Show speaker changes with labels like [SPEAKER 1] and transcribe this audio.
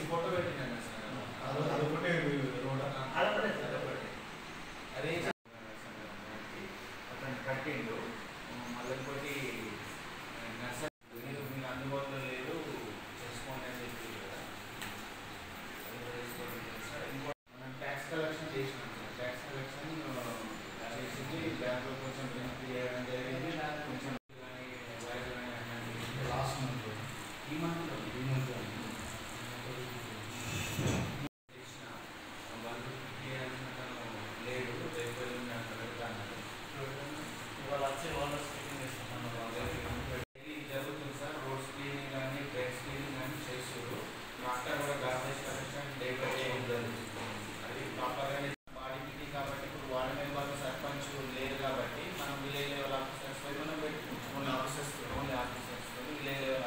[SPEAKER 1] Photo పెట్టినాను
[SPEAKER 2] అదొకటే
[SPEAKER 1] అదే అతను కట్టిండు. మళ్ళీ ఇంకోటి నర్సరీ మీకు అందుబాటులో లేదు చేసుకోండి అని చెప్పి కదా, అది కూడా చేసుకోవడం సార్. ఇంకోటి మనం ట్యాక్స్ కలెక్షన్ చేసినాం సార్. ట్యాక్స్ కలెక్షన్ చేసింది బ్యాంకులో కొంచెం వినతి చేయడం జరిగింది. కొంచెం కానీ
[SPEAKER 2] లాస్ట్ మంత్
[SPEAKER 1] ఈ మంత్లో చేసిన వాళ్ళు లేడు, రేపు పెడతాను. జరుగుతుంది సార్. రోడ్స్ క్లీనింగ్ కానీ డ్రైన్స్ క్లీనింగ్ కానీ చేస్తారు. ట్రాక్టర్ కూడా garbage collection day by day జరుగుతుంది. అది ప్రాపర్గానే బాడీ మీటింగ్ కాబట్టి ఇప్పుడు వార్డు మెంబర్లు సర్పంచ్ లేదు కాబట్టి మనం విలేజ్ లెవెల్ ఆఫీసర్స్ మనం పెట్టుకుంటాం. Only officers village level